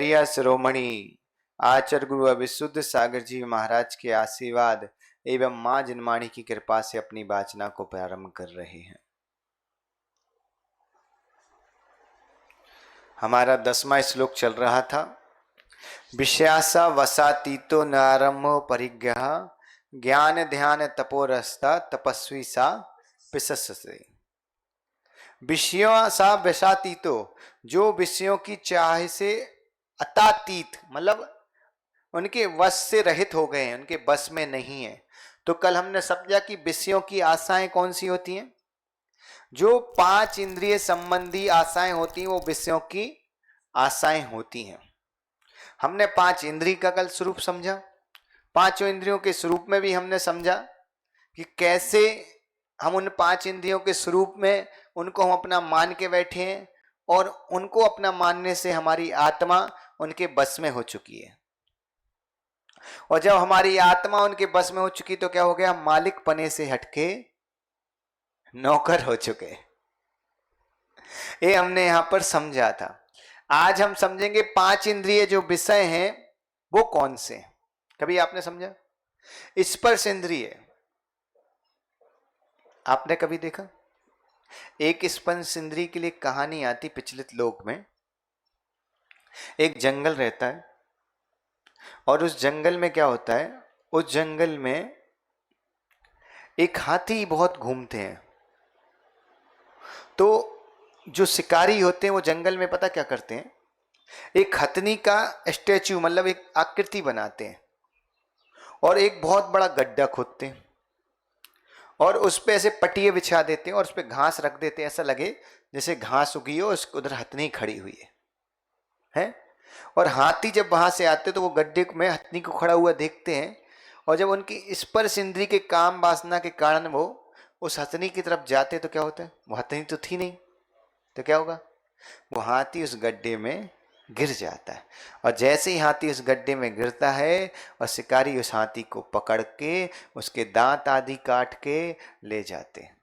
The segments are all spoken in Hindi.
प्रिय शिरोमणि आचार्य गुरु अविशुद्ध सागर जी महाराज के आशीर्वाद एवं मां जिनमाणी की कृपा से अपनी वाचना को प्रारंभ कर रहे हैं। हमारा 10वां श्लोक चल रहा था। विषयासा वसातीतो नारम्भो परिग्रह ज्ञान ध्यान तपोरस्ता तपस्वी सा पिसस्से। विषयों सा वसातीतो, जो विषयों की चाह से अतातीत मतलब उनके वश से रहित हो गए हैं, उनके बस में नहीं है। तो कल हमने समझा कि विषयों की आशाएं कौन सी होती हैं? जो 5 इंद्रिय संबंधी आशाएं होती हैं वो विषयों की आशाएं होती हैं। हमने 5 इंद्रिय का कल स्वरूप समझा। 5 इंद्रियों के स्वरूप में भी हमने समझा कि कैसे हम उन 5 इंद्रियों के स्वरूप में उनको हम अपना मान के बैठे हैं और उनको अपना मानने से हमारी आत्मा उनके बस में हो चुकी है। और जब हमारी आत्मा उनके बस में हो चुकी तो क्या हो गया? मालिक पने से हटके नौकर हो चुके। ये हमने यहां पर समझा था। आज हम समझेंगे 5 इंद्रिय जो विषय हैं वो कौन से। कभी आपने समझा? स्पर्श इंद्रिय आपने कभी देखा? एक स्पर्श इंद्रिय के लिए कहानी आती पिछले लोक में। एक जंगल रहता है और उस जंगल में क्या होता है, उस जंगल में एक हाथी बहुत घूमते हैं। तो जो शिकारी होते हैं वो जंगल में पता क्या करते हैं, एक हथनी का स्टैचू मतलब एक आकृति बनाते हैं और एक बहुत बड़ा गड्ढा खोदते हैं और उस पे ऐसे पटिए बिछा देते हैं और उस पे घास रख देते हैं, ऐसा लगे जैसे घास उगी हो, उसके उधर हथनी खड़ी हुई है। और हाथी जब वहां से आते तो वो गड्ढे में हथनी को खड़ा हुआ देखते हैं और जब उनकी स्पर्श इंद्रिय के काम वासना के कारण वो उस हथनी की तरफ जाते तो क्या होता है, वो हथनी तो थी नहीं, तो क्या होगा, वो हाथी उस गड्ढे में गिर जाता है। और जैसे ही हाथी उस गड्ढे में गिरता है और शिकारी उस हाथी को पकड़ के उसके दांत आदि काट के ले जाते हैं।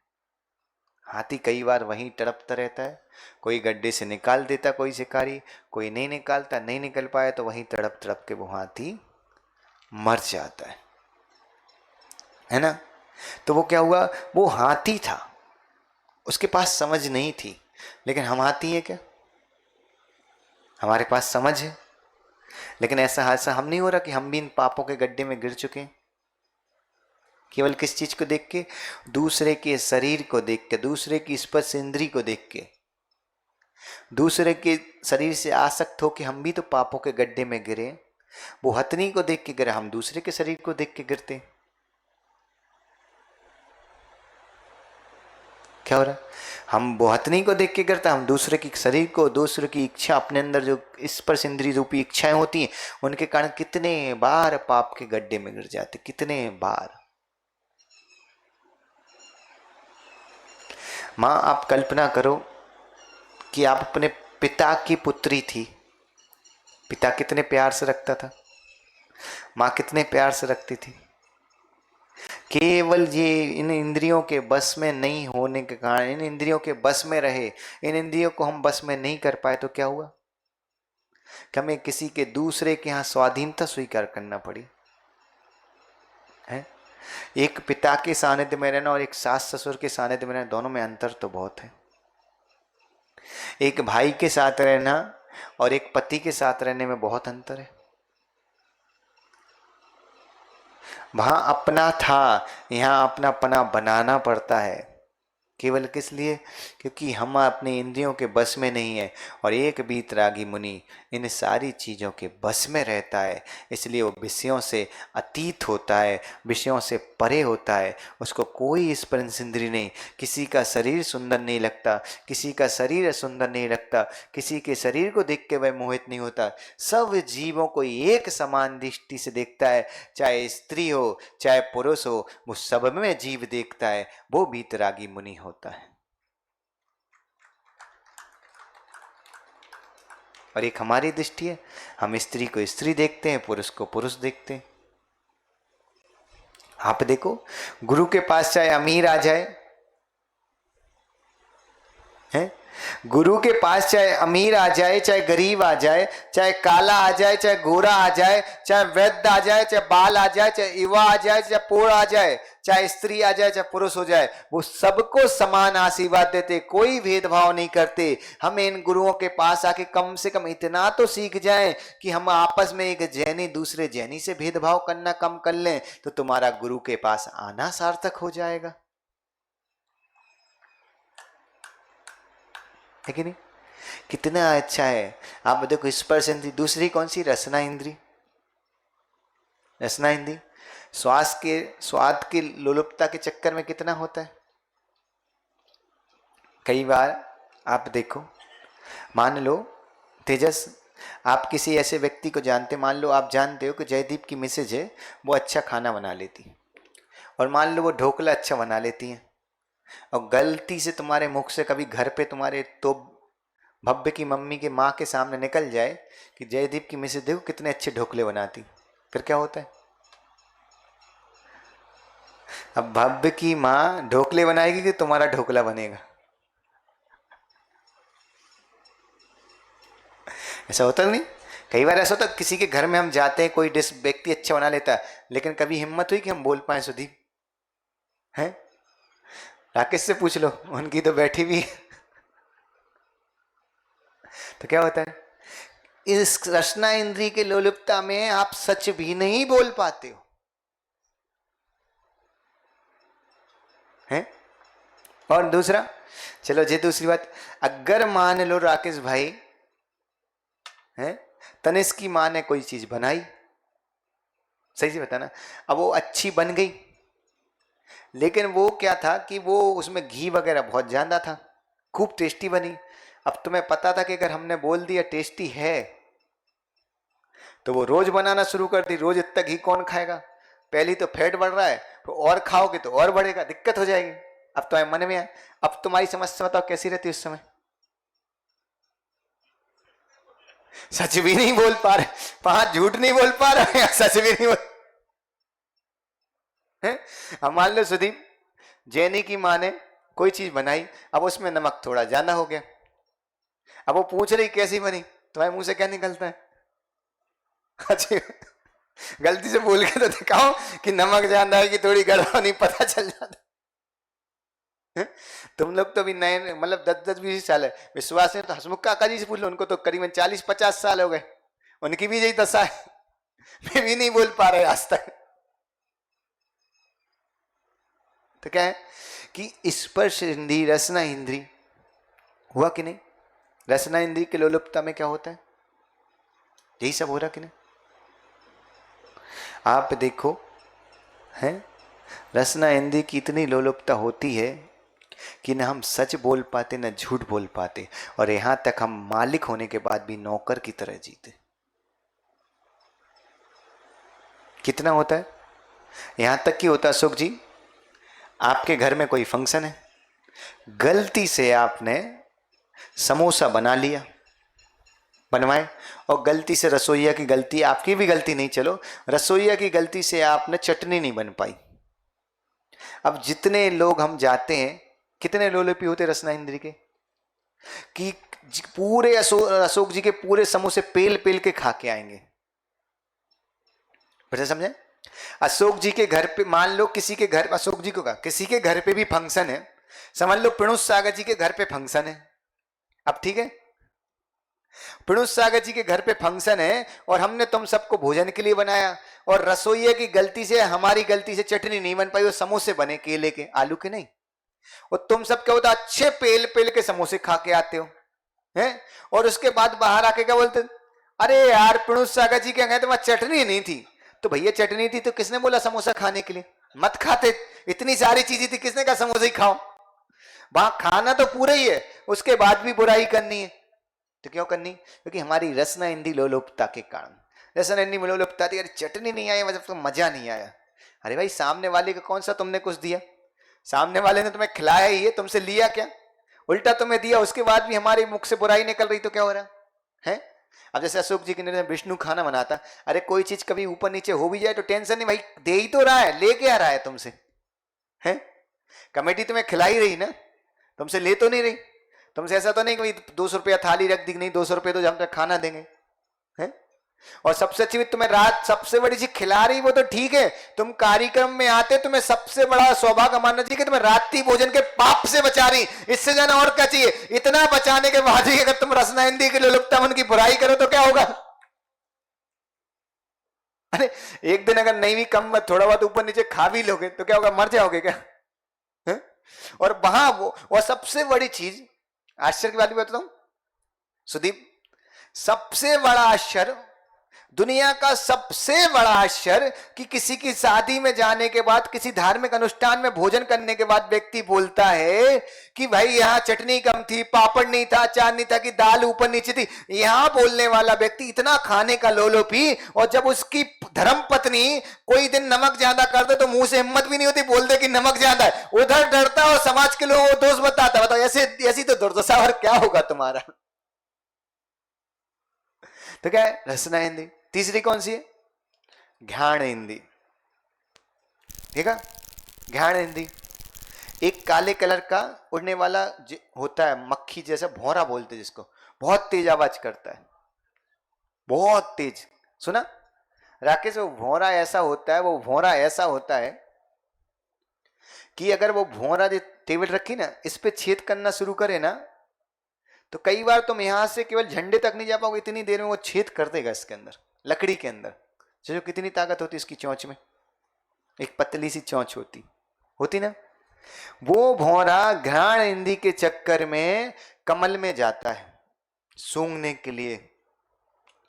हाथी कई बार वहीं तड़पता रहता है, कोई गड्ढे से निकाल देता कोई शिकारी, कोई नहीं निकालता, नहीं निकल पाया तो वहीं तड़प तड़प के वो हाथी मर जाता है ना। तो वो क्या हुआ, वो हाथी था, उसके पास समझ नहीं थी। लेकिन हम हाथी हैं क्या? हमारे पास समझ है। लेकिन ऐसा हादसा हम नहीं हो रहा कि हम भी इन पापों के गड्ढे में गिर चुके हैं। केवल किस चीज को देख के? दूसरे के शरीर को देख के, दूसरे की स्पर्श इंद्री को देख के, दूसरे के शरीर से आसक्त हो कि हम भी तो पापों के गड्ढे में गिरे। वो हथनी को देख के गिरे, हम दूसरे के शरीर को देख के गिरते। क्या हो रहा है? हम वो हथनी को देख के गिरता, हम दूसरे की शरीर को, दूसरे की इच्छा, अपने अंदर जो स्पर्श इंद्रिय रूपी इच्छाएं होती हैं उनके कारण कितने बार पाप के गड्ढे में गिर जाते, कितने बार। मां, आप कल्पना करो कि आप अपने पिता की पुत्री थी। पिता कितने प्यार से रखता था, मां कितने प्यार से रखती थी। केवल ये इन इंद्रियों के बस में नहीं होने के कारण, इन इंद्रियों के बस में रहे, इन इंद्रियों को हम बस में नहीं कर पाए तो क्या हुआ कि हमें किसी के दूसरे के यहाँ स्वाधीनता स्वीकार करना पड़ी है। एक पिता के सानिध्य में रहना और एक सास ससुर के सानिध्य में रहना, दोनों में अंतर तो बहुत है। एक भाई के साथ रहना और एक पति के साथ रहने में बहुत अंतर है। वहां अपना था, यहां अपनापना बनाना पड़ता है। केवल किस लिए? क्योंकि हम अपने इंद्रियों के बस में नहीं है और एक वीतरागी मुनि इन सारी चीज़ों के बस में रहता है, इसलिए वो विषयों से अतीत होता है, विषयों से परे होता है। उसको कोई स्पर्श इंद्रिय नहीं, किसी का शरीर सुंदर नहीं लगता, किसी का शरीर सुंदर नहीं लगता, किसी के शरीर को देख के वह मोहित नहीं होता। सब जीवों को एक समान दृष्टि से देखता है, चाहे स्त्री हो चाहे पुरुष हो, वो सब में जीव देखता है, वो वीतरागी मुनि होता है। और एक हमारी दृष्टि है, हम स्त्री को स्त्री देखते हैं, पुरुष को पुरुष देखते हैं। आप देखो, गुरु के पास चाहे अमीर आ जाए हैं, गुरु के पास चाहे अमीर आ जाए, चाहे गरीब आ जाए, चाहे काला आ जाए, चाहे गोरा आ जाए, चाहे वृद्ध आ जाए, चाहे बाल आ जाए, चाहे युवा आ जाए, चाहे पोड़ आ जाए, चाहे स्त्री आ जाए, चाहे पुरुष हो जाए, वो सबको समान आशीर्वाद देते, कोई भेदभाव नहीं करते। हमें इन गुरुओं के पास आके कम से कम इतना तो सीख जाएं कि हम आपस में एक जैनी दूसरे जैनी से भेदभाव करना कम कर लें, तो तुम्हारा गुरु के पास आना सार्थक हो जाएगा, है कि नहीं? कितना अच्छा है। आप देखो स्पर्श इंद्री, दूसरी कौन सी? रसना इंद्री। रसना इंद्री स्वाद की लोलुपता के चक्कर में कितना होता है। कई बार आप देखो, मान लो तेजस, आप किसी ऐसे व्यक्ति को जानते, मान लो आप जानते हो कि जयदीप की मिसेज है, वो अच्छा खाना बना लेती, और मान लो वो ढोकला अच्छा बना लेती हैं, और गलती से तुम्हारे मुख से कभी घर पे तुम्हारे तो भव्य की मम्मी के माँ के सामने निकल जाए कि जयदीप की मिसेज देखो कितने अच्छे ढोकले बनाती, फिर क्या होता है? अब भव्य की माँ ढोकले बनाएगी कि तुम्हारा ढोकला बनेगा? ऐसा होता नहीं? कई बार ऐसा होता किसी के घर में हम जाते हैं, कोई डिश व्यक्ति अच्छा बना लेता है, लेकिन कभी हिम्मत हुई कि हम बोल पाए सुदीप हैं? राकेश से पूछ लो, उनकी तो बैठी भी तो क्या होता है? इस रसना इंद्री के लोलुपता में आप सच भी नहीं बोल पाते हो, हैं? और दूसरा, चलो जी दूसरी बात, अगर मान लो राकेश भाई हैं, तनिष्क की मां ने कोई चीज बनाई, सही से बताना, अब वो अच्छी बन गई, लेकिन वो क्या था कि वो उसमें घी वगैरह बहुत ज्यादा था, खूब टेस्टी बनी। अब तुम्हें पता था कि अगर हमने बोल दिया टेस्टी है, तो वो रोज बनाना शुरू कर दी, रोज इतना घी कौन खाएगा? पहली तो फैट बढ़ रहा है, तो और खाओगे तो और बढ़ेगा, दिक्कत हो जाएगी। अब तुम्हारे मन में आए, अब तुम्हारी समस्या बताओ कैसी रहती उस समय? सच भी नहीं बोल पा रहे, 5 झूठ नहीं बोल पा रहे, सच भी नहीं बोल है? अब मान लो सुदीप, जैनी की माँ ने कोई चीज बनाई, अब उसमें नमक थोड़ा ज्यादा हो गया, अब वो पूछ रही कैसी बनी, तुम्हारे मुंह से क्या निकलता है? अच्छा, गलती से बोल के तो दिखाओ कि नमक ज्यादा है कि थोड़ी गड़बड़, नहीं पता चल जाता है? तुम लोग तो भी नए, मतलब 10-10-20 साल है, विश्वास है तो हसमुख काका जी से पूछ लो, उनको तो करीबन 40-50 साल हो गए, उनकी भी यही दशा है, मैं भी नहीं बोल पा रहे आज तक। तो क्या है कि स्पर्श इंद्री, रसना इंद्री हुआ कि नहीं? रसना इंद्री के लोलुपता में क्या होता है? यही सब हो रहा कि नहीं? आप देखो हैं, रसना इंद्री की इतनी लोलुपता होती है कि न हम सच बोल पाते न झूठ बोल पाते, और यहां तक हम मालिक होने के बाद भी नौकर की तरह जीते। कितना होता है? यहां तक कि होता सुख जी, आपके घर में कोई फंक्शन है, गलती से आपने समोसा बना लिया, बनवाए, और गलती से रसोइया की गलती, आपकी भी गलती नहीं, चलो रसोइया की गलती से आपने चटनी नहीं बन पाई। अब जितने लोग हम जाते हैं, कितने लोलुपी होते रसना इंद्री के, कि पूरे अशोक जी के पूरे समोसे पेल पेल के खा के आएंगे। बच्चा समझे? अशोक जी के घर पे, मान लो किसी के घर, अशोक जी को कहा किसी के घर पे भी फंक्शन है, समझ लो प्रणुष सागर जी के घर पे फंक्शन है, अब ठीक है, प्रणुष सागर जी के घर पे फंक्शन है और हमने तुम सबको भोजन के लिए बनाया, और रसोइया की गलती से, हमारी गलती से चटनी नहीं बन पाई, वो समोसे बने केले के, आलू के नहीं, और तुम सब क्या होता, अच्छे पेल पेल के समोसे खा के आते हो हैं, और उसके बाद बाहर आके क्या बोलते, अरे यार प्रणुष सागर जी के गए तो वहां चटनी नहीं थी। तो भैया चटनी थी तो किसने बोला समोसा खाने के लिए? मत खाते, इतनी सारी चीजें थी, किसने कहा समोसा ही खाओ? वहां खाना तो पूरा ही है, उसके बाद भी बुराई करनी है, तो क्यों करनी? क्योंकि हमारी रसना इंद्री लोलुपता के कारण, रसना इंद्री लोलुपता थी, अरे चटनी नहीं आई मतलब तो मजा नहीं आया। अरे भाई सामने वाले का कौन सा तुमने कुछ दिया? सामने वाले ने तुम्हें खिलाया ही है, तुमसे लिया क्या? उल्टा तुम्हें दिया, उसके बाद भी हमारे मुख से बुराई निकल रही, तो क्या हो रहा है? अब जैसे अशोक जी के विष्णु खाना बनाता, अरे कोई चीज कभी ऊपर नीचे हो भी जाए तो टेंशन नहीं भाई, दे ही तो रहा है, लेके आ रहा है तुमसे, है कमेटी तुम्हें खिला ही रही ना, तुमसे ले तो नहीं रही, तुमसे ऐसा तो नहीं कि 200 रुपया थाली रख दी, नहीं 200 रुपये तो हम तक खाना देंगे हैं। और सबसे अच्छी बात, तुम्हें रात सबसे बड़ी चीज खिला रही वो तो ठीक है, तुम कार्यक्रम में आते, तुम्हें सबसे बड़ा सौभाग्य मानना चाहिए कि तुम्हें रात्रि भोजन के पाप से बचा रही। इससे जाना और क्या चाहिए। इतना बचाने के बाद भी अगर तुम रसना हिंदी के लोलुपता मन की बुराई करो तो क्या होगा। अरे एक दिन अगर नहीं भी कम थोड़ा बहुत ऊपर नीचे खा भी लोगे तो क्या होगा, मर जाओगे क्या है? और वहां वो सबसे बड़ी चीज, आश्चर्य की बात भी बताता हूं सुदीप, सबसे बड़ा आश्चर्य, दुनिया का सबसे बड़ा आश्चर्य कि किसी की शादी में जाने के बाद, किसी धार्मिक अनुष्ठान में भोजन करने के बाद व्यक्ति बोलता है कि भाई यहां चटनी कम थी, पापड़ नहीं था, अचार नहीं था, कि दाल ऊपर नीचे थी। यहां बोलने वाला व्यक्ति इतना खाने का लोलोपी, और जब उसकी धर्म पत्नी कोई दिन नमक ज्यादा कर दे तो मुंह से हिम्मत भी नहीं होती बोल दे कि नमक ज्यादा है, उधर डरता और समाज के लोगों को दोष बताता। बताओ ऐसी तो दुर्दशा और क्या होगा तुम्हारा। तो क्या है, रसना हिंदी। तीसरी कौन सी है, घ्राण हिंदी। ठीक है, घ्राण हिंदी एक काले कलर का उड़ने वाला होता है, मक्खी जैसा, भौरा बोलते हैं जिसको, बहुत तेज आवाज करता है, बहुत तेज। सुना राकेश, वो भौरा ऐसा होता है, वो भौरा ऐसा होता है कि अगर वो भौरा जो टेबल रखी ना, इस पे छेद करना शुरू करे ना, तो कई बार तुम यहां से केवल झंडे तक नहीं जा पाओगे, इतनी देर में वो छेद कर देगा इसके अंदर, लकड़ी के अंदर। जो कितनी ताकत होती है इसकी चोंच में, एक पतली सी चोंच होती ना। वो भौरा घ्राण हिंदी के चक्कर में कमल में जाता है सूंघने के लिए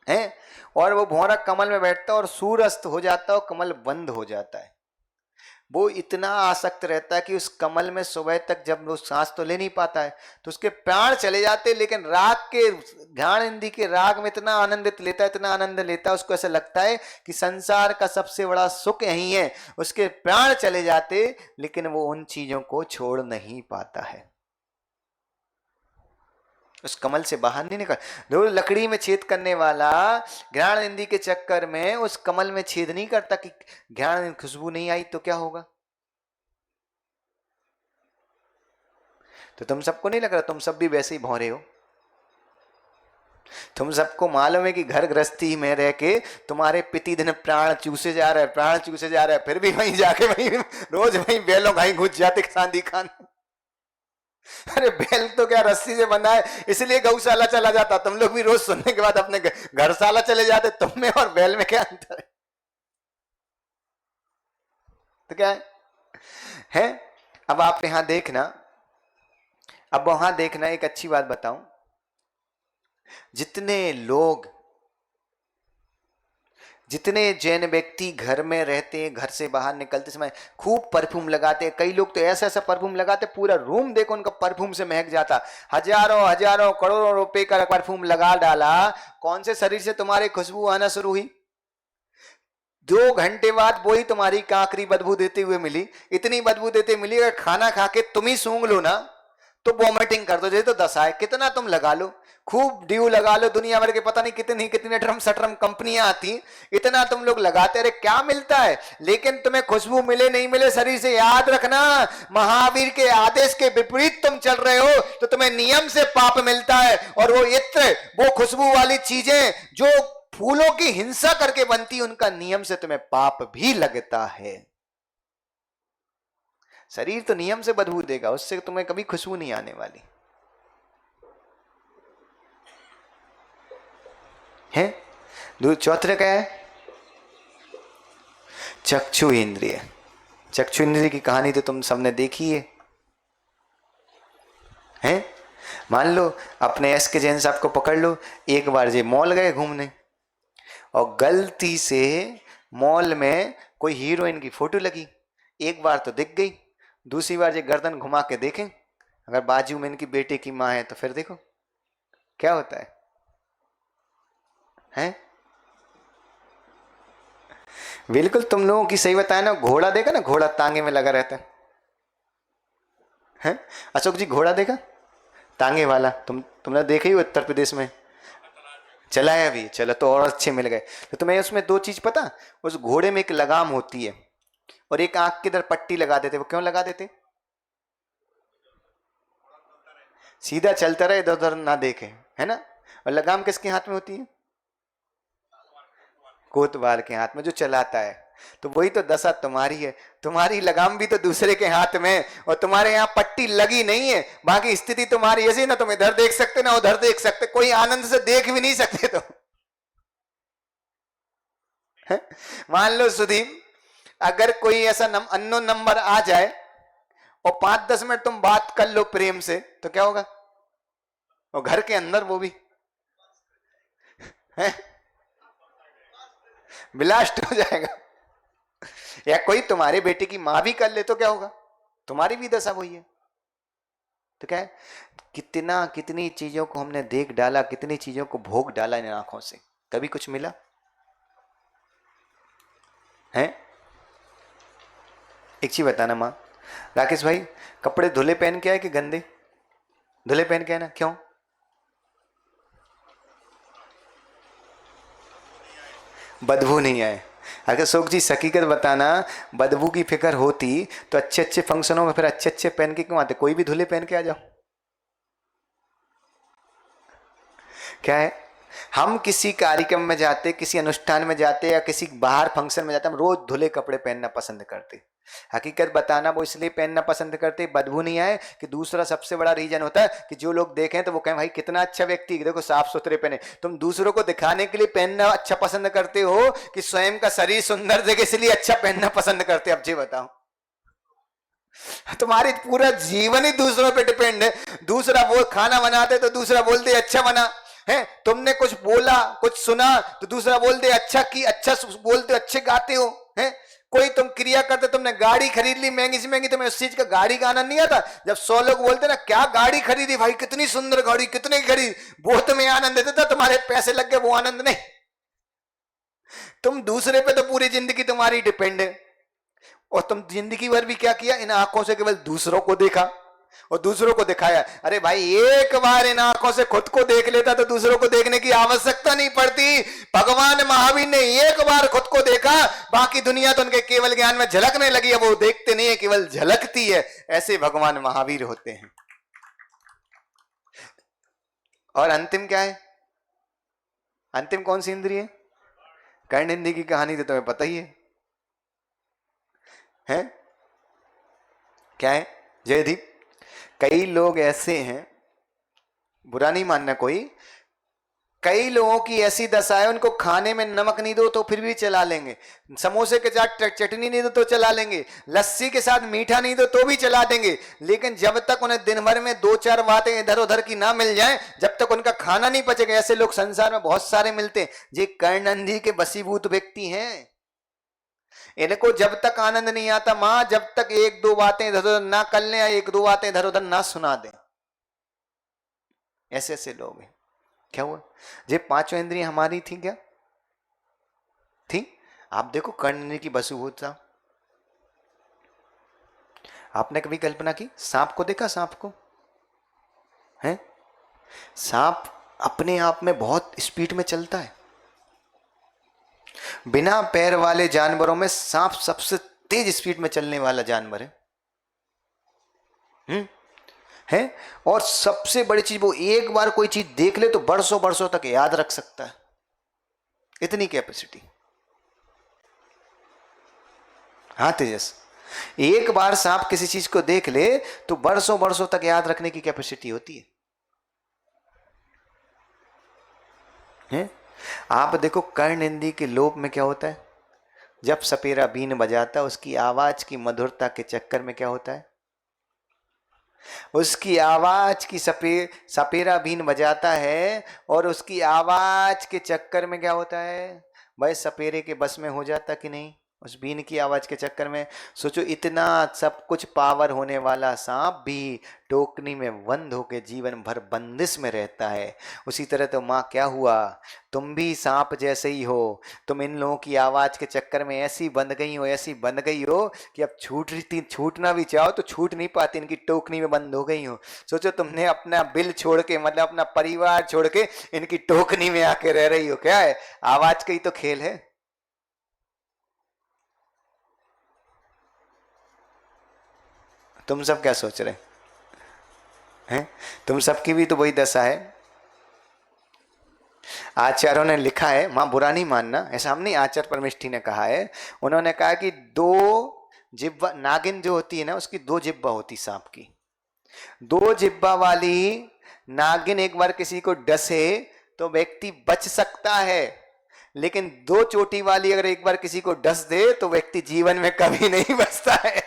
है, और वो भौरा कमल में बैठता है और सूर्यास्त हो जाता है और कमल बंद हो जाता है। वो इतना आसक्त रहता है कि उस कमल में सुबह तक, जब वो सांस तो ले नहीं पाता है तो उसके प्राण चले जाते, लेकिन राग के, घ्राण हिंदी के राग में इतना आनंदित लेता है, इतना आनंद लेता है, उसको ऐसा लगता है कि संसार का सबसे बड़ा सुख यही है। उसके प्राण चले जाते लेकिन वो उन चीजों को छोड़ नहीं पाता है, उस कमल से बाहर नहीं निकल। जो लकड़ी में छेद करने वाला घ्राण हिंदी के चक्कर में उस कमल में छेद नहीं करता कि घ्राण खुशबू नहीं आई तो क्या होगा। तो तुम सबको नहीं लग रहा तुम सब भी वैसे ही भौरे हो। तुम सबको मालूम है कि घर गृहस्थी में रह के तुम्हारे पिति दिन प्राण चूसे जा रहा है, प्राण चूसे जा रहा है, फिर भी वहीं जाके वहीं रोज वहीं बैलों घाई घुस जाते सांदी खान। अरे बैल तो क्या रस्सी से बंधा है, इसलिए गौशाला चला जाता। तुम लोग भी रोज सुनने के बाद अपने घरशाला चले जाते, तुम में और बैल में क्या अंतर है। तो क्या है? अब आप यहां देखना, अब वहां देखना, एक अच्छी बात बताऊं, जितने जैन व्यक्ति घर में रहते हैं, घर से बाहर निकलते समय खूब परफ्यूम लगाते हैं। कई लोग तो ऐसा ऐसा परफ्यूम लगाते, पूरा रूम देखो उनका परफ्यूम से महक जाता। हजारों हजारों करोड़ों रुपए का परफ्यूम लगा डाला, कौन से शरीर से तुम्हारी खुशबू आना शुरू हुई? 2 घंटे बाद वही तुम्हारी काकरी बदबू देते हुए मिली। इतनी बदबू देते मिली, अगर खाना खा के तुम ही सूंघ लो ना तो वॉमिटिंग कर दो। जैसे तो दशा है, कितना तुम लगा लो, खूब ड्यू लगा लो, दुनिया भर के पता नहीं कितनी कितने ड्रम सट्रम कंपनियां आती, इतना तुम लोग लगाते। अरे क्या मिलता है? लेकिन तुम्हें खुशबू मिले नहीं मिले, शरीर से याद रखना, महावीर के आदेश के विपरीत तुम चल रहे हो तो तुम्हें नियम से पाप मिलता है। और वो इत्र, वो खुशबू वाली चीजें जो फूलों की हिंसा करके बनती, उनका नियम से तुम्हें पाप भी लगता है। शरीर तो नियम से बदबू देगा, उससे तुम्हें कभी खुशबू नहीं आने वाली है। चौथे क्या है? चक्षु इंद्रिय। चक्षु इंद्रिय की कहानी तो तुम सबने देखी है? मान लो अपने एस के जैन साहब को पकड़ लो, एक बार जे मॉल गए घूमने और गलती से मॉल में कोई हीरोइन की फोटो लगी, एक बार तो दिख गई, दूसरी बार जे गर्दन घुमा के देखें, अगर बाजू में इनकी बेटे की मां है तो फिर देखो क्या होता है, हैं? बिल्कुल तुम लोगों की सही बताया ना, घोड़ा देखा ना, घोड़ा तांगे में लगा रहता है। अशोक जी घोड़ा देखा तांगे वाला? तुमने देखा ही उत्तर प्रदेश में चलाया भी, चलो तो और अच्छे मिल गए। तो तुम्हें उसमें 2 चीज पता, उस घोड़े में एक लगाम होती है और एक आंख के इधर पट्टी लगा देते। वो क्यों लगा देते? सीधा चलता रहे, इधर उधर ना देखे, है ना। और लगाम किसके हाथ में होती है? कोतवाल के हाथ में, जो चलाता है। तो वही तो दशा तुम्हारी है, तुम्हारी लगाम भी तो दूसरे के हाथ में, और तुम्हारे यहाँ पट्टी लगी नहीं है। बाकी स्थिति तुम्हारी ऐसी ना, तुम इधर देख सकते ना उधर देख सकते, कोई आनंद से देख भी नहीं सकते। तो मान लो सुधीर, अगर कोई ऐसा अननोन नंबर आ जाए और 5-10 मिनट तुम बात कर लो प्रेम से, तो क्या होगा? और घर के अंदर वो भी है, ब्लास्ट हो जाएगा। या कोई तुम्हारे बेटे की मां भी कर ले तो क्या होगा? तुम्हारी भी दशा वही है। तो क्या है, कितनी चीजों को हमने देख डाला, कितनी चीजों को भोग डाला इन आंखों से, कभी कुछ मिला है? एक चीज बताना मां, राकेश भाई, कपड़े धुले पहन के आए कि गंदे? धुले पहन के आए ना, क्यों? बदबू नहीं आए। अगर शोक जी हकीकत बताना, बदबू की फिक्र होती तो अच्छे अच्छे फंक्शनों में फिर अच्छे अच्छे पहन के क्यों आते? कोई भी धुले पहन के आ जाओ। क्या है, हम किसी कार्यक्रम में जाते, किसी अनुष्ठान में जाते, या किसी बाहर फंक्शन में जाते, हम रोज धुले कपड़े पहनना पसंद करते। हकीकत बताना, वो इसलिए पहनना पसंद करते बदबू नहीं आए, कि दूसरा सबसे बड़ा रीजन होता है कि जो लोग देखें तो वो कहें भाई कितना अच्छा व्यक्ति, देखो साफ सुथरे पहने। तुम दूसरों को दिखाने के लिए पहनना अच्छा पसंद करते हो कि स्वयं का शरीर सुंदर देखे इसलिए अच्छा पहनना पसंद करते? अब जी बताओ, तुम्हारी पूरा जीवन ही दूसरों पे डिपेंड है। दूसरा वो खाना बनाते तो दूसरा बोलते अच्छा बना है, तुमने कुछ बोला कुछ सुना तो दूसरा बोलते अच्छा की, अच्छा बोलते अच्छे गाते हो है। कोई तुम क्रिया करते, तुमने गाड़ी खरीद ली महंगी से महंगी, तुम्हें उस चीज का गाड़ी का आनंद नहीं आता? जब 100 लोग बोलते ना क्या गाड़ी खरीदी भाई, कितनी सुंदर गाड़ी, कितने की खरीदी, वो तुम्हें आनंद देता था, तुम्हारे पैसे लग गए वो आनंद नहीं। तुम दूसरे पे तो पूरी जिंदगी तुम्हारी डिपेंड है, और तुम जिंदगी भर भी क्या किया? इन आंखों से केवल दूसरों को देखा और दूसरों को दिखाया। अरे भाई, एक बार इन आंखों से खुद को देख लेता तो दूसरों को देखने की आवश्यकता नहीं पड़ती। भगवान महावीर ने एक बार खुद को देखा, बाकी दुनिया तो उनके केवल ज्ञान में झलकने लगी है, वो देखते नहीं है, केवल झलकती है। ऐसे भगवान महावीर होते हैं। और अंतिम क्या है? अंतिम कौन सी इंद्रिय है? कर्ण इंद्रिय की कहानी तो तुम्हें पता ही है? क्या है जयदीप? कई लोग ऐसे हैं, बुरा नहीं मानना कोई, कई लोगों की ऐसी दशा है, उनको खाने में नमक नहीं दो तो फिर भी चला लेंगे, समोसे के साथ चटनी नहीं दो तो चला लेंगे, लस्सी के साथ मीठा नहीं दो तो भी चला देंगे, लेकिन जब तक उन्हें दिन भर में 2-4 बातें इधर उधर की ना मिल जाए, जब तक उनका खाना नहीं पचेगा। ऐसे लोग संसार में बहुत सारे मिलते हैं, ये कर्णंधी के बसीभूत व्यक्ति हैं। इनको जब तक आनंद नहीं आता मां, जब तक 1-2 बातें इधर उधर ना कर लें, 1-2 बातें इधर उधर ना सुना दें। ऐसे ऐसे लोग हैं। क्या हुआ? ये 5 इंद्रियां हमारी थी क्या? थी। आप देखो कर्ण की बसूभूत था। आपने कभी कल्पना की, सांप को देखा? सांप को है, सांप अपने आप में बहुत स्पीड में चलता है। बिना पैर वाले जानवरों में सांप सबसे तेज स्पीड में चलने वाला जानवर है। है। और सबसे बड़ी चीज, वो एक बार कोई चीज देख ले तो बरसों बरसों तक याद रख सकता है, इतनी कैपेसिटी। हाँ तेजस, एक बार सांप किसी चीज को देख ले तो बरसों बरसों तक याद रखने की कैपेसिटी होती है। हैं? आप देखो कर्णेंद्रिय के लोप में क्या होता है, जब सपेरा बीन बजाता है उसकी आवाज की मधुरता के चक्कर में क्या होता है, उसकी आवाज की सपेरा बीन बजाता है और उसकी आवाज के चक्कर में क्या होता है, भाई सपेरे के बस में हो जाता कि नहीं उस बीन की आवाज के चक्कर में। सोचो, इतना सब कुछ पावर होने वाला सांप भी टोकनी में बंद होकर जीवन भर बंदिश में रहता है। उसी तरह तो माँ क्या हुआ, तुम भी सांप जैसे ही हो। तुम इन लोगों की आवाज के चक्कर में ऐसी बंध गई हो, ऐसी बंध गई हो कि अब छूटना भी चाहो तो छूट नहीं पाती, इनकी टोकनी में बंद हो गई हो। सोचो, तुमने अपना बिल छोड़ के, मतलब अपना परिवार छोड़ के इनकी टोकनी में आके रह रही हो। क्या है, आवाज का ही तो खेल है। तुम सब क्या सोच रहे? हैं? तुम सबकी भी तो वही दशा है। आचार्यों ने लिखा है, मां बुरा नहीं मानना, ऐसा हम नहीं, आचार्य परमेष्ठी ने कहा है। उन्होंने कहा कि दो जिब्बा, नागिन जो होती है ना उसकी दो जिब्बा होती सांप की। दो जिब्बा वाली नागिन एक बार किसी को डसे तो व्यक्ति बच सकता है, लेकिन दो चोटी वाली अगर एक बार किसी को डस दे तो व्यक्ति जीवन में कभी नहीं बचता है।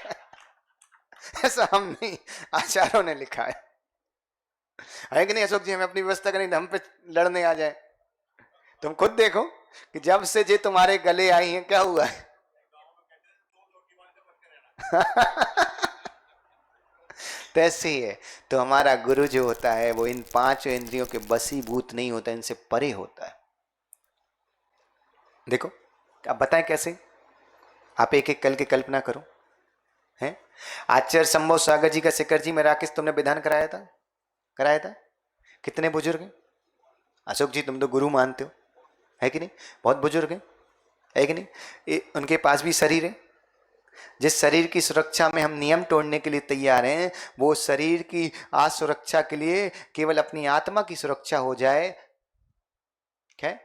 ऐसा हम नहीं, आचार्यों ने लिखा है कि नहीं अशोक जी? हमें अपनी व्यवस्था करें, हम पे लड़ने आ जाए। तुम खुद देखो कि जब से जे तुम्हारे गले आई हैं क्या हुआ है। तो ऐसे ही है। तो हमारा गुरु जो होता है वो इन पांच इंद्रियों के बसीभूत नहीं होता, इनसे परे होता है। देखो अब बताएं कैसे, आप एक एक कल की कल्पना करो। हैं? आचार्य संभव सागर जी का शिखर जी में राकेश तुमने विधान कराया था, कराया था? कितने बुजुर्ग हैं? अशोक जी तुम तो गुरु मानते हो, है कि नहीं? बहुत बुजुर्ग हैं, है कि नहीं? उनके पास भी शरीर है। जिस शरीर की सुरक्षा में हम नियम तोड़ने के लिए तैयार हैं, वो शरीर की असुरक्षा के लिए केवल अपनी आत्मा की सुरक्षा हो जाए। क्या?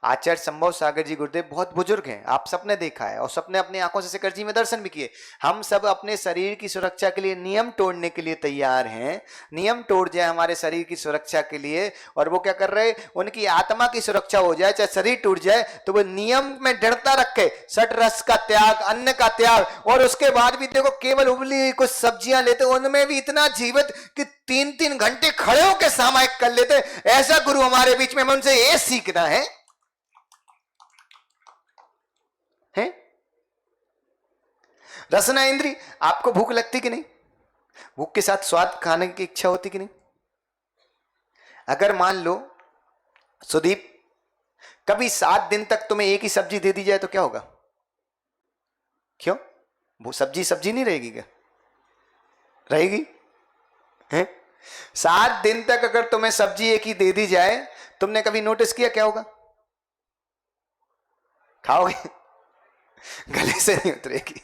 आचार्य संभव सागर जी गुरुदेव बहुत बुजुर्ग हैं, आप सबने देखा है और सबने अपनी आंखों से शिखर जी में दर्शन भी किए। हम सब अपने शरीर की सुरक्षा के लिए नियम तोड़ने के लिए तैयार हैं। नियम तोड़ जाए हमारे शरीर की सुरक्षा के लिए, और वो क्या कर रहे, उनकी आत्मा की सुरक्षा हो जाए, चाहे शरीर टूट जाए तो वो नियम में दृढ़ता रखे, षट रस का त्याग, अन्न का त्याग, और उसके बाद भी देखो केवल उबली हुई कुछ सब्जियां लेते, उनमें भी इतना जीवित कि 3-3 घंटे खड़े होकर सामायिक कर लेते। ऐसा गुरु हमारे बीच में, उनसे ये सीखना है। रसना इंद्री, आपको भूख लगती कि नहीं? भूख के साथ स्वाद खाने की इच्छा होती कि नहीं? अगर मान लो सुदीप कभी 7 दिन तक तुम्हें एक ही सब्जी दे दी जाए तो क्या होगा? क्यों? वो सब्जी सब्जी नहीं रहेगी क्या? रहेगी। हैं? 7 दिन तक अगर तुम्हें सब्जी एक ही दे दी जाए, तुमने कभी नोटिस किया क्या होगा? खाओगे, गले से नहीं उतरेगी।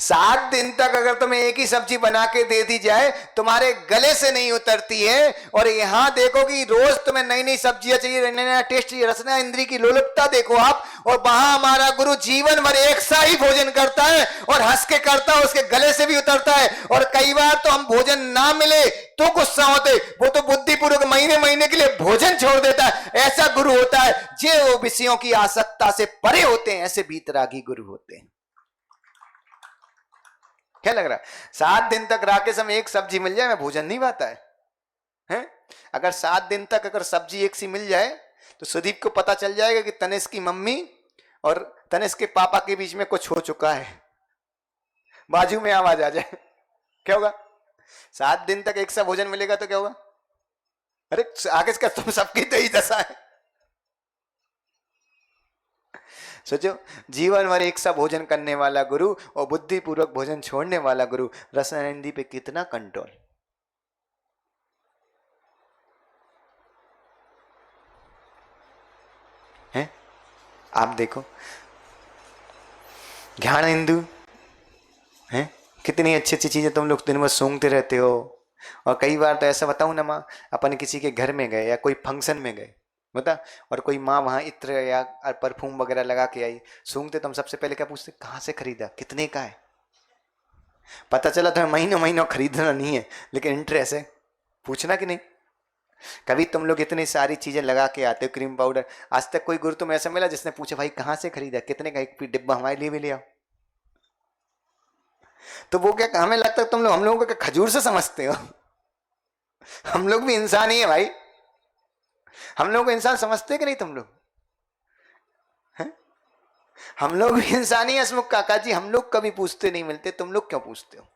7 दिन तक अगर तुम्हें एक ही सब्जी बना के दे दी जाए, तुम्हारे गले से नहीं उतरती है। और यहां देखो कि रोज तुम्हें नई नई सब्जियां चाहिए, नया नया टेस्ट चाहिए। रसना इंद्री की लोलुपता देखो आप। और वहां हमारा गुरु जीवन भर एक सा ही भोजन करता है और हंस के करता है, उसके गले से भी उतरता है। और कई बार तो हम भोजन ना मिले तो गुस्सा होते, वो तो बुद्धिपूर्वक महीने महीने के लिए भोजन छोड़ देता है। ऐसा गुरु होता है जो वो विषयों की आसक्ता से परे होते हैं, ऐसे बीतरागी गुरु होते हैं। क्या लग रहा है? 7 दिन तक राकेश हम एक सब्जी मिल जाए मैं भोजन नहीं पाता है, हैं? अगर 7 दिन तक अगर सब्जी एक सी मिल जाए तो सुदीप को पता चल जाएगा कि तनिष की मम्मी और तनिष के पापा के बीच में कुछ हो चुका है, बाजू में आवाज आ जाए। क्या होगा? 7 दिन तक एक सा भोजन मिलेगा तो क्या होगा? अरे आगे का तुम सबकी तो ही दशा है। सोचो, जीवन भर एक सा भोजन करने वाला गुरु और बुद्धिपूर्वक भोजन छोड़ने वाला गुरु, रसना पे कितना कंट्रोल है। आप देखो ज्ञान हिंदू है, कितनी अच्छी अच्छी चीजें तुम लोग दिन भर सूंघते रहते हो। और कई बार तो ऐसा बताऊं ना माँ, अपन किसी के घर में गए या कोई फंक्शन में गए बता, और कोई माँ वहां इत्र या परफ्यूम वगैरह लगा के आई, सूंघते तो हम सबसे पहले क्या पूछते? कहाँ से खरीदा, कितने का है? पता चला तुम्हें महीनों महीनों खरीदना नहीं है, लेकिन इंटरेस्ट है, पूछना कि नहीं? कभी तुम लोग इतनी सारी चीजें लगा के आते हो, क्रीम पाउडर, आज तक कोई गुरु तुम्हें ऐसा मिला जिसने पूछा भाई कहाँ से खरीदा, कितने का, एक डिब्बा हमारे लिए भी ले आओ? तो वो क्या, हमें लगता है तुम लोग हम लोगों को खजूर से समझते हो। हम लोग भी इंसान ही है भाई, हम लोग को इंसान समझते कि नहीं तुम लोग? हैं? हम लोग भी इंसान ही है हसमुख काका जी, हम लोग कभी पूछते नहीं मिलते, तुम लोग क्यों पूछते हो?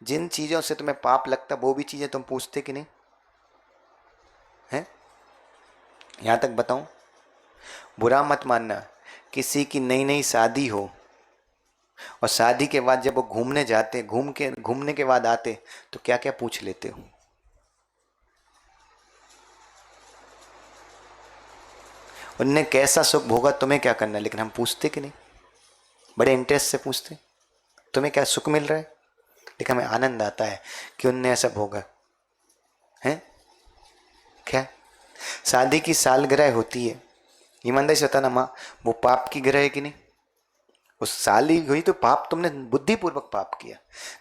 जिन चीजों से तुम्हें पाप लगता वो भी चीजें तुम पूछते कि नहीं? हैं? यहां तक बताऊं, बुरा मत मानना, किसी की नई नई शादी हो और शादी के बाद जब वो घूमने जाते, घूमने के बाद आते तो क्या क्या पूछ लेते हो? उनने कैसा सुख भोगा, तुम्हें क्या करना? लेकिन हम पूछते कि नहीं? बड़े इंटरेस्ट से पूछते, तुम्हें क्या सुख मिल रहा है? लेकिन हमें आनंद आता है कि उनने ऐसा भोगा है। क्या शादी की सालगिरह होती है, ईमानदारी से बताना माँ, वो पाप की गिरह है कि नहीं? उस शादी हुई तो पाप तुमने बुद्धिपूर्वक पाप किया।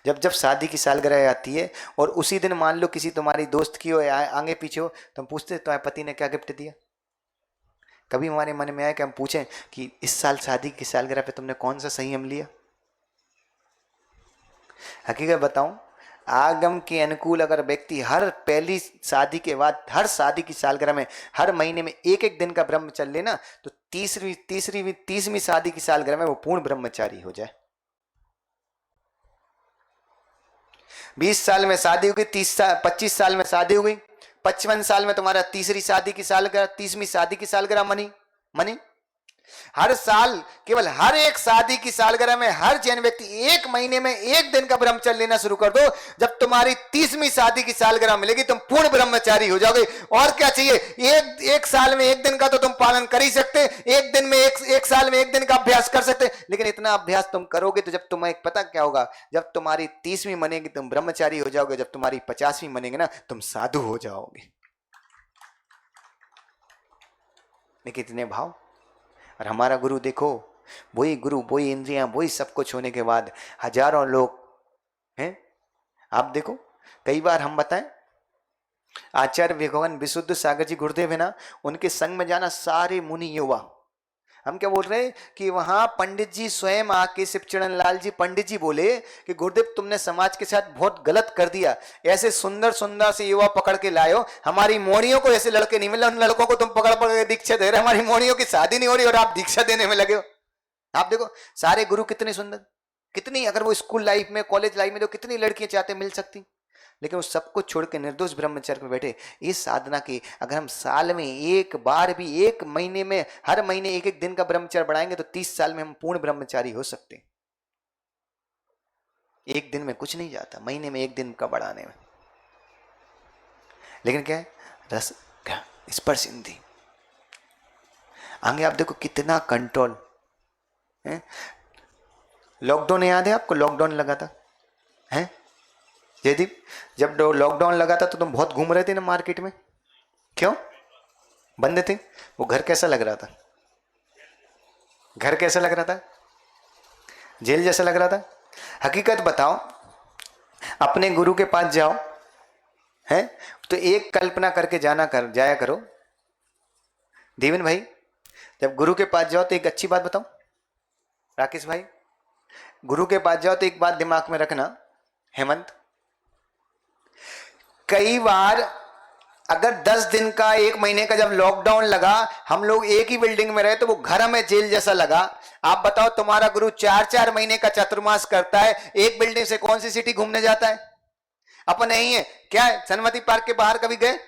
जब जब शादी की सालगिरह आती है और उसी दिन मान लो किसी तुम्हारी दोस्त की हो या आगे पीछे हो, तुम पूछते तुम्हारे पति ने क्या गिफ्ट दिया? कभी हमारे मन में आया कि हम पूछें कि इस साल शादी की सालगिरह पे तुमने कौन सा संयम लिया? हकीकत बताऊं, आगम के अनुकूल अगर व्यक्ति हर पहली शादी के बाद हर शादी की सालगिरह में हर महीने में एक एक दिन का ब्रह्मचर्य लेना, तो तीसवीं शादी की सालगिरह में वो पूर्ण ब्रह्मचारी हो जाए। 20 साल में शादी हो गई, 25 साल में शादी हो गई, 55 साल में तुम्हारा तीसरी शादी की सालगिरह, 30वीं शादी की सालगिरह मनी। हर साल केवल हर एक शादी की सालगिरह में हर जैन व्यक्ति एक महीने में एक दिन का ब्रह्मचर्य लेना शुरू कर दो। जब तुम्हारी 30वीं शादी की सालगिरह मिलेगी तुम पूर्ण ब्रह्मचारी हो जाओगे। और क्या चाहिए? एक साल में एक दिन का तो तुम पालन कर ही सकते, एक दिन में एक साल में एक दिन का अभ्यास कर सकते, लेकिन इतना अभ्यास तुम करोगे तो जब तुम्हें पता क्या होगा, जब तुम्हारी 30वीं मनेगी तुम ब्रह्मचारी हो जाओगे, जब तुम्हारी 50वीं मनेगी ना तुम साधु हो जाओगे। लेकिन इतने भाव। और हमारा गुरु देखो, वही गुरु, वही इंद्रियां, वही सब कुछ होने के बाद हजारों लोग हैं। आप देखो, कई बार हम बताएं, आचार्य भगवान विशुद्ध सागर जी गुरुदेव है ना, उनके संग में जाना सारे मुनि युवा। हम क्या बोल रहे हैं कि वहां पंडित जी स्वयं आके, शिवचरण लाल जी पंडित जी बोले कि गुरुदेव तुमने समाज के साथ बहुत गलत कर दिया, ऐसे सुंदर सुंदर से युवा पकड़ के लायो, हमारी मोड़ियों को ऐसे लड़के नहीं मिले, उन लड़कों को तुम पकड़ पकड़ के दीक्षा दे रहे, हमारी मोड़ियों की शादी नहीं हो रही और आप दीक्षा देने में लगे हो। आप देखो सारे गुरु कितने सुंदर, कितनी, अगर वो स्कूल लाइफ में कॉलेज लाइफ में तो कितनी लड़कियां चाहते मिल सकती, लेकिन वो सबको छोड़ के निर्दोष ब्रह्मचर्य में बैठे। इस साधना की अगर हम साल में एक बार भी, एक महीने में, हर महीने एक एक दिन का ब्रह्मचर्य बढ़ाएंगे तो 30 साल में हम पूर्ण ब्रह्मचारी हो सकते हैं। एक दिन में कुछ नहीं जाता, महीने में एक दिन का बढ़ाने में। लेकिन क्या है, रस स्पर्श इंद्री। आगे आप देखो कितना कंट्रोल है। लॉकडाउन याद है आपको? लॉकडाउन लगा था है जयदीप, जब लॉकडाउन लगा था तो तुम बहुत घूम रहे थे ना मार्केट में, क्यों? बंद थे। वो घर कैसा लग रहा था? घर कैसा लग रहा था? जेल जैसा लग रहा था। हकीकत बताओ, अपने गुरु के पास जाओ है तो एक कल्पना करके जाया करो। देवन भाई, जब गुरु के पास जाओ तो एक अच्छी बात बताओ, राकेश भाई, गुरु के पास जाओ तो एक बात दिमाग में रखना, हेमंत, कई बार अगर 10 दिन का, एक महीने का जब लॉकडाउन लगा, हम लोग एक ही बिल्डिंग में रहे तो वो घर हमें जेल जैसा लगा। आप बताओ, तुम्हारा गुरु 4-4 महीने का चतुर्मास करता है, एक बिल्डिंग से कौन सी सिटी घूमने जाता है? अपन नहीं है क्या है, सनमती पार्क के बाहर कभी गए?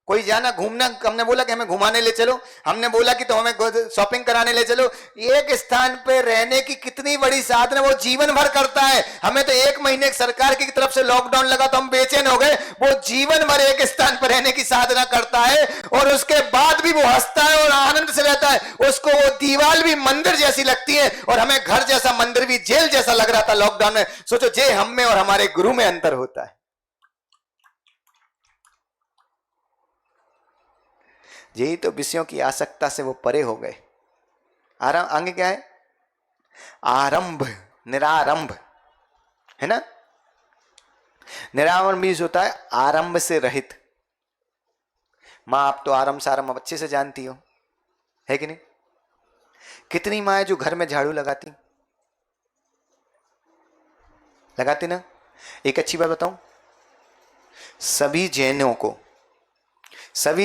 कोई जाना घूमना? हमने बोला कि हमें घुमाने ले चलो, हमने बोला कि तो हमें शॉपिंग कराने ले चलो। एक स्थान पे रहने की कितनी बड़ी साधना वो जीवन भर करता है। हमें तो एक महीने सरकार की तरफ से लॉकडाउन लगा तो हम बेचैन हो गए, वो जीवन भर एक स्थान पर रहने की साधना करता है और उसके बाद भी वो हंसता है और आनंद से रहता है। उसको वो दीवार भी मंदिर जैसी लगती है और हमें घर जैसा, मंदिर भी जेल जैसा लग रहा था लॉकडाउन में। सोचो जे हम में और हमारे गुरु में अंतर होता है। यही तो विषयों की आसक्ता से वो परे हो गए। आगे क्या है? आरंभ, निरारंभ है ना। निरारंभ भी होता है आरंभ से रहित। मां, आप तो आरंभ सारंभ अच्छे से जानती हो, है कि नहीं? कितनी माँ जो घर में झाड़ू लगाती ना। एक अच्छी बात बताऊं, सभी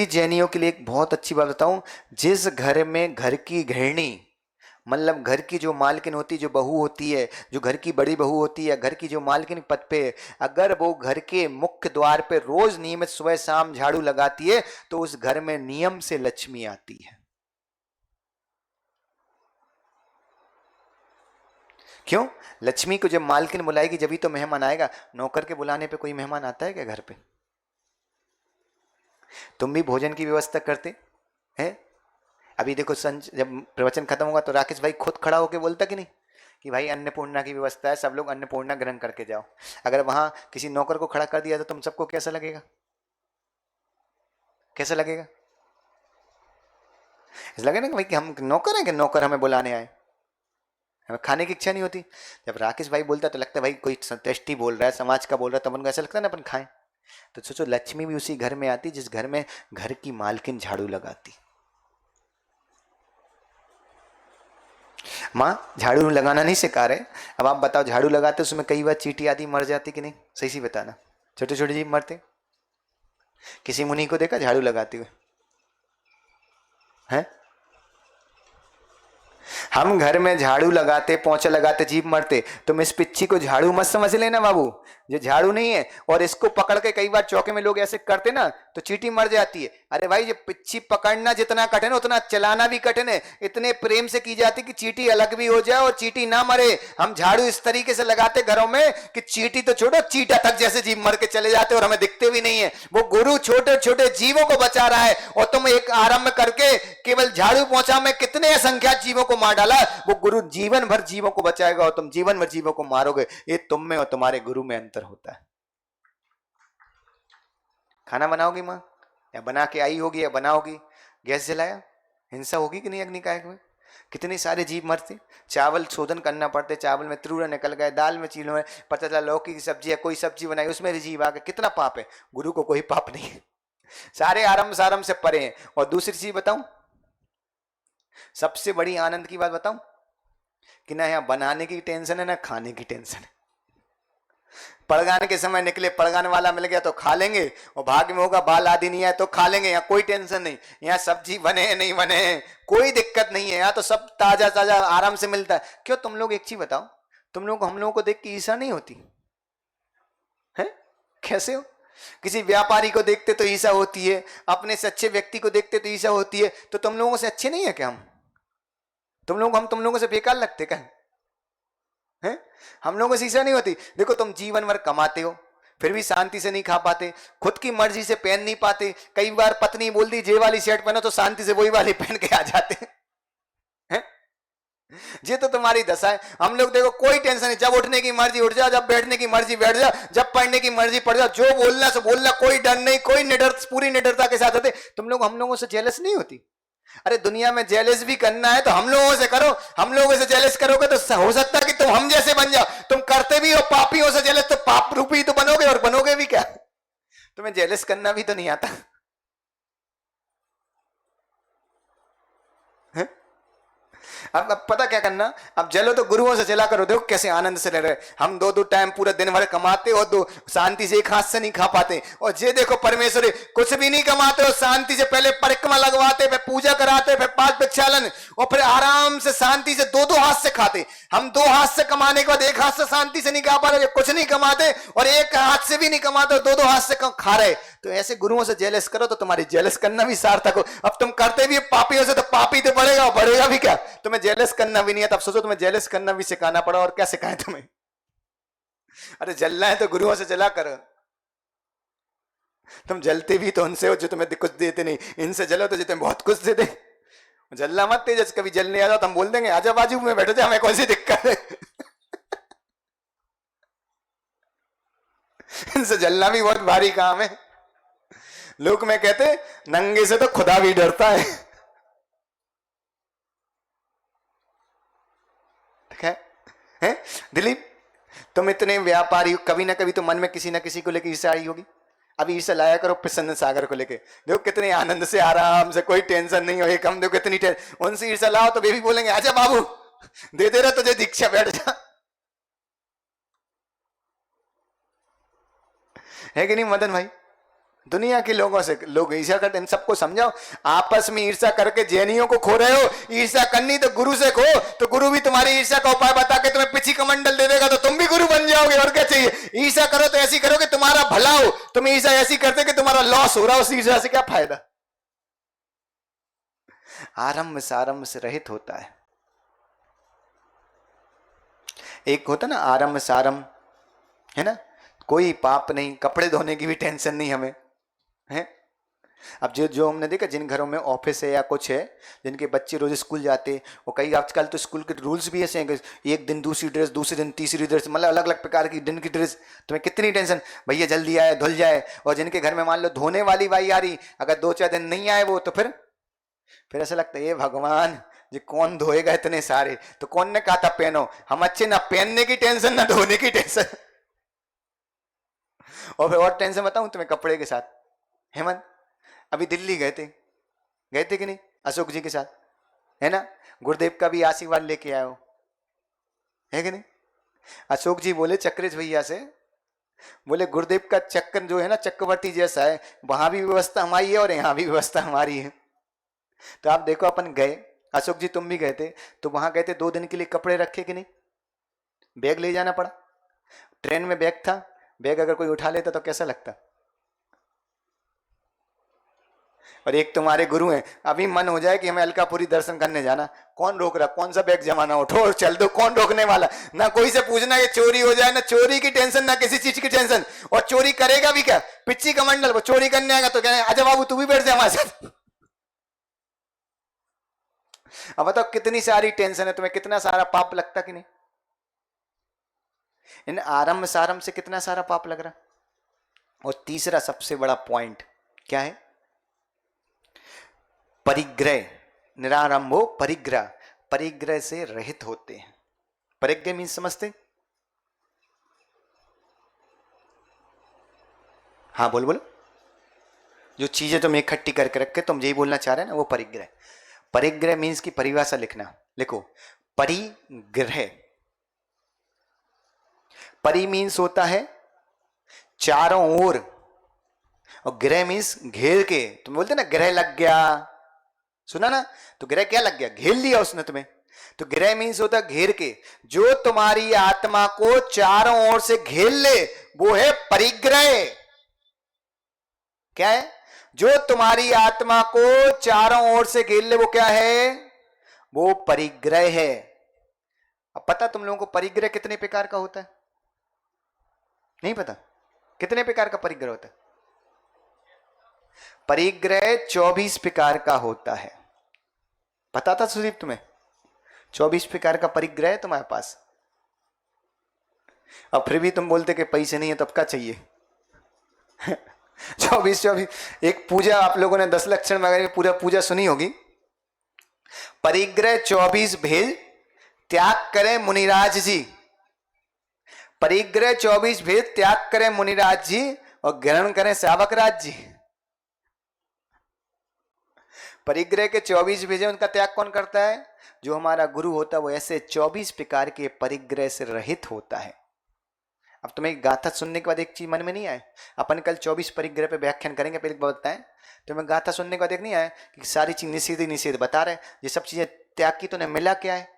जैनियों के लिए एक बहुत अच्छी बात बताऊं, जिस घर में घर की गृहिणी, मतलब घर की जो मालकिन होती, जो बहू होती है, जो घर की बड़ी बहू होती है, घर की जो मालकिन पद पे, अगर वो घर के मुख्य द्वार पे रोज नियमित सुबह शाम झाड़ू लगाती है तो उस घर में नियम से लक्ष्मी आती है। क्यों? लक्ष्मी को जब मालकिन बुलाएगी जब ही तो मेहमान आएगा। नौकर के बुलाने पे कोई मेहमान आता है क्या घर पे? तुम भी भोजन की व्यवस्था करते हैं? अभी देखो जब प्रवचन खत्म होगा तो राकेश भाई खुद खड़ा होकर बोलता कि नहीं कि भाई अन्नपूर्णा की व्यवस्था है, सब लोग अन्नपूर्णा ग्रहण करके जाओ। अगर वहां किसी नौकर को खड़ा कर दिया तो तुम सबको कैसा लगेगा? कैसा लगेगा? ऐसा लगेगा ना कि भाई कि हम नौकर हैं, कि नौकर हमें बुलाने आए, हमें खाने की इच्छा नहीं होती। जब राकेश भाई बोलता है तो लगता है भाई कोई टेस्टी बोल रहा है, समाज का बोल रहा है, तब उनको ऐसा लगता है ना अपन खाएं। तो सोचो लक्ष्मी भी उसी घर में आती जिस घर में घर की मालकिन झाड़ू लगाती। माँ झाड़ू लगाना नहीं सिखा रहे, अब आप बताओ झाड़ू लगाते उसमें कई बार चींटी आदि मर जाती कि नहीं? सही सी बताना, छोटे छोटे जीव मरते? किसी मुनि को देखा झाड़ू लगाते हुए? हैं? हम घर में झाड़ू लगाते, पोंछा लगाते, जीभ मरते। तुम इस पिच्ची को झाड़ू मत समझ लेना बाबू, ये झाड़ू नहीं है। और इसको पकड़ के कई बार चौके में लोग ऐसे करते ना तो चींटी मर जाती है। अरे भाई ये पिच्ची पकड़ना जितना कठिन है उतना चलाना भी कठिन है। इतने प्रेम से की जाती कि चींटी अलग भी हो जाए और चींटी ना मरे। हम झाड़ू इस तरीके से लगाते घरों में कि चींटी तो छोड़ो, चीटा तक जैसे जीव मर के चले जाते और हमें दिखते भी नहीं है। वो गुरु छोटे छोटे जीवों को बचा रहा है और तुम एक आरंभ करके केवल झाड़ू पोंछा में कितने असंख्यात जीवों को मार डाला। वो गुरु जीवन भर जीवों को बचाएगा और तुम जीवन भर जीवों को मारोगे। ये तुम में और तुम्हारे गुरु में अंतर होता है। खाना बनाओगी माँ, या बना के आई होगी या बनाओगी? गैस जलाया, हिंसा होगी कि नहीं? अग्निकांड में कितने सारे जीव मरते। चावल शोधन करना पड़ते, चावल में त्रुड़ा निकल गए, दाल में चील में पता चला लौकी की सब्जी है, कोई सब्जी बनाई उसमें भी जीव आ गए। कितना पाप है? गुरु को कोई पाप नहीं है, सारे आरंभ सारंभ से परे हैं। और दूसरी चीज बताऊं, सबसे बड़ी आनंद की बात बताऊं कि ना यहाँ बनाने की टेंशन है ना खाने की टेंशन है। पड़गाने के समय निकले, पड़गाने वाला मिल गया तो खा लेंगे, और भाग्य में होगा बाल आदि नहीं है तो खा लेंगे। यहाँ कोई टेंशन नहीं, यहाँ सब्जी बने नहीं बने कोई दिक्कत नहीं है। यहाँ तो सब ताजा ताजा आराम से मिलता है। क्यों? तुम लोग एक चीज बताओ, तुम लोग हम लोगों को देख के ईर्ष्या नहीं होती है? कैसे हो? किसी व्यापारी को देखते तो ईर्ष्या होती है, अपने से अच्छे व्यक्ति को देखते तो ईर्ष्या होती है। तो तुम लोगों से अच्छे नहीं है क्या हम? हम तुम लोगों से बेकार लगते क्या हैं? हम लोगों से ईर्ष्या नहीं होती। देखो तुम जीवन भर कमाते हो फिर भी शांति से नहीं खा पाते, खुद की मर्जी से पहन नहीं पाते। कई बार पत्नी बोल दी जे वाली शर्ट पहनो तो शांति से वही वाली पहन के आ जाते हैं। ये तो तुम्हारी दशा है। हम लोग देखो कोई टेंशन नहीं, जब उठने की मर्जी उठ जाओ, जब बैठने की मर्जी बैठ जाओ, जब पढ़ने की मर्जी पढ़ जाओ, जो बोलना सो बोलना, कोई डर नहीं, कोई निडर, पूरी निडरता के साथ होते। तुम लोग हम लोगों से जेलस नहीं होती? अरे दुनिया में जेलस भी करना है तो हम लोगों से करो। हम लोगों से जेलस करोगे तो हो सकता है कि तुम हम जैसे बन जाओ। तुम करते भी हो पापियों से जेलस तो पाप रूपी तो बनोगे, और बनोगे भी क्या? तुम्हें जेलस करना भी तो नहीं आता है? अब पता क्या करना, अब जलो तो गुरुओं से जला करो। देखो कैसे आनंद से रह रहे। हम दो टाइम पूरा दिन भर कमाते और दो शांति से एक हाथ से नहीं खा पाते। और ये देखो परमेश्वर कुछ भी नहीं कमाते और शांति से पहले परिक्रमा लगवाते, फिर पूजा कराते, फिर पांच प्रक्षालन, और फिर आराम से शांति से दो हाथ से खाते। हम दो हाथ से कमाने के बाद एक हाथ से शांति से नहीं खा पा रहे, कुछ नहीं कमाते, और एक हाथ से भी नहीं कमाते, दो हाथ से खा रहे। तो ऐसे गुरुओं से जेलस करो तो तुम्हारी जेलस करना भी सार्थक हो। अब तुम करते भी पापियों से तो पापी तो बढ़ेगा, बढ़ेगा भी क्या? तुम्हें जेलस करना भी नहीं है, तब सोचो तुम्हें जेलस करना भी सिखाना पड़ा। और क्या सिखाएं तुम्हें? अरे जलना है तो गुरुओं से जला करो। तुम जलते भी तो उनसे हो जो तुम्हें कुछ देते नहीं, इनसे जलो तो जो तुम्हें बहुत कुछ देते। जलना मत तेजस, कभी जलने आ जाओ तो हम बोल देंगे आजा बाजू में बैठो जा, हमें कौन सी दिक्कत है इनसे जलना भी बहुत भारी काम है। लोग में कहते नंगे से तो खुदा भी डरता है। है दिलीप, तुम इतने व्यापारी, कभी ना कभी तो मन में किसी ना किसी को लेकर ईर्ष्या आई होगी। अभी ईर्ष्या लाया करो प्रसन्न सागर को लेके, देखो कितने आनंद से आराम से, कोई टेंशन नहीं हो। एक हम देखो कितनी उनसे ईर्ष्या लाओ तो वे भी बोलेंगे आजा बाबू दे दे रहा तुझे दीक्षा, बैठ जा। है कि नहीं मदन भाई? दुनिया के लोगों से लोग ईर्ष्या करते हैं। सबको समझाओ, आपस में ईर्ष्या करके जैनियों को खो रहे हो। ईर्ष्या करनी तो गुरु से खो, तो गुरु भी तुम्हारी ईर्ष्या का उपाय बता के तुम्हें पिछी कमंडल दे देगा, तो तुम भी गुरु बन जाओगे। और क्या चाहिए? ईर्ष्या करो तो ऐसी करो कि तुम्हारा भला हो। तुम ईर्ष्या ऐसी करते कि तुम्हारा लॉस हो रहा हो, उस ईर्ष्या से क्या फायदा? आरंभ सारंभ से रहित होता है। एक होता ना आरंभ सारंभ, है ना? कोई पाप नहीं, कपड़े धोने की भी टेंशन नहीं हमें, है? अब जो जो हमने देखा जिन घरों में ऑफिस है या कुछ है, जिनके बच्चे रोज स्कूल जाते, और कई आजकल तो स्कूल के रूल्स भी ऐसे हैं कि एक दिन दूसरी ड्रेस, दूसरे दिन तीसरी ड्रेस, मतलब अलग अलग प्रकार की दिन की ड्रेस। तुम्हें कितनी टेंशन, भैया जल्दी आए धुल जाए। और जिनके घर में मान लो धोने वाली बाई आ रही, अगर 2-4 दिन नहीं आए वो, तो फिर ऐसा लगता है ये भगवान ये कौन धोएगा इतने सारे। तो कौन ने कहा था पहनो, हम अच्छे ना पहनने की टेंशन ना धोने की टेंशन। और फिर और टेंशन बताऊं तुम्हें कपड़े के साथ। हेमंत अभी दिल्ली गए थे कि नहीं अशोक जी के साथ, है ना? गुरुदेव का भी आशीर्वाद लेके आए हो, है कि नहीं? अशोक जी बोले चक्रेश भैया से, बोले गुरुदेव का चक्कर जो है ना चक्रवर्ती जैसा है, वहां भी व्यवस्था हमारी है और यहाँ भी व्यवस्था हमारी है। तो आप देखो अपन गए, अशोक जी तुम भी गए थे, तो वहां गए थे 2 दिन के लिए, कपड़े रखे कि नहीं? बैग ले जाना पड़ा, ट्रेन में बैग था, बैग अगर कोई उठा लेता तो कैसा लगता? और एक तुम्हारे गुरु हैं, अभी मन हो जाए कि हमें अलकापुरी दर्शन करने जाना, कौन रोक रहा? कौन सा बैग जमाना, उठो और चल दो, कौन रोकने वाला? ना कोई से पूछना कि चोरी हो जाए, ना चोरी की टेंशन, ना किसी चीज की टेंशन। और चोरी करेगा भी क्या, पिच्ची का मंडल, वो चोरी करने आएगा तो कहें अच्छा बाबू तू भी बैठ जाए हमारे साथ। अब बताओ कितनी सारी टेंशन है, तुम्हें कितना सारा पाप लगता कि नहीं? इन आरंभ सारंभ से कितना सारा पाप लग रहा। और तीसरा सबसे बड़ा पॉइंट क्या है? परिग्रह, निरारंभो परिग्रह, परिग्रह से रहित होते हैं। परिग्रह मीन समझते? हाँ बोल बोलो। जो चीजें तुम इकट्ठी करके रखे, तुम यही बोलना चाह रहे हैं ना, वो परिग्रह। परिग्रह मीन्स की परिभाषा लिखना, लिखो परिग्रह। परि मीन्स होता है चारों ओर, और ग्रह मीन्स घेर के। तुम बोलते ना ग्रह लग गया, सुना ना? तो ग्रह क्या लग गया, घेर लिया उसने तुम्हें। तो ग्रह मीन्स होता है घेर के, जो तुम्हारी आत्मा को चारों ओर से घेर ले वो है परिग्रह। क्या है? जो तुम्हारी आत्मा को चारों ओर से घेर ले वो क्या है? वो परिग्रह है। अब पता तुम लोगों को परिग्रह कितने प्रकार का होता है? नहीं पता? कितने प्रकार का परिग्रह होता है? परिग्रह 24 प्रकार का होता है। पता था सुदीप तुम्हें? 24 प्रकार का परिग्रह है तुम्हारे पास। अब फिर भी तुम बोलते कि पैसे नहीं है, तब क्या चाहिए? 24 एक पूजा, आप लोगों ने 10 लक्षण वगैरह पूरा पूजा सुनी होगी। परिग्रह 24 भेद त्याग करें मुनिराज जी। परिग्रह 24 भेद त्याग करें मुनिराज जी और ग्रहण करें सावकराज जी। परिग्रह के 24 भेद है, उनका त्याग कौन करता है? जो हमारा गुरु होता है वो ऐसे 24 प्रकार के परिग्रह से रहित होता है। अब तुम्हें गाथा सुनने के बाद एक चीज मन में नहीं आए, अपन कल 24 परिग्रह पे व्याख्यान करेंगे, पहले बताएं तुम्हें गाथा सुनने के बाद एक नहीं आया कि सारी चीज निषेध ही निषेध बता रहे, ये सब चीजें त्याग की, तो उन्हें मिला क्या है?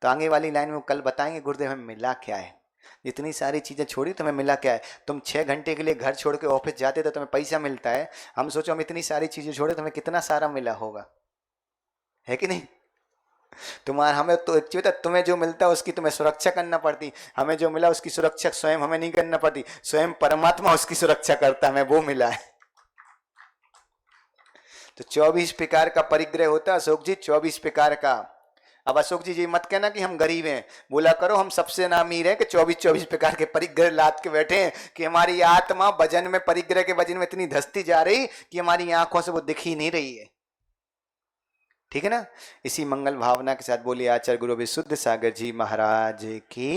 तो आगे वाली लाइन में कल बताएंगे गुरुदेव हमें मिला क्या है। इतनी सारी चीजें छोड़ी, तुम्हें मिला क्या है? तुम 6 घंटे के लिए घर छोड़ के ऑफिस जाते तो तुम्हें पैसा मिलता है, हम सोचो हम इतनी सारी चीजें छोड़े तुम्हें कितना सारा मिला होगा, है कि नहीं? तुम्हारा हमें तो एक चीज, तुम्हें जो मिलता है उसकी तुम्हें सुरक्षा करना पड़ती, हमें जो मिला उसकी सुरक्षा स्वयं हमें नहीं करना पड़ती, स्वयं परमात्मा उसकी सुरक्षा करता, हमें वो मिला है। तो 24 प्रकार का परिग्रह होता है अशोक जी, 24 प्रकार का। अब अशोक जी मत कहना कि हम गरीब हैं, बोला करो हम सबसे ना अमीर हैं कि 24 प्रकार के परिग्रह लाद के बैठे हैं कि हमारी आत्मा वजन में, परिग्रह के वजन में इतनी धसती जा रही कि हमारी आंखों से वो दिख ही नहीं रही है। ठीक है ना? इसी मंगल भावना के साथ बोलिए आचार्य गुरु विशुद्ध सागर जी महाराज की।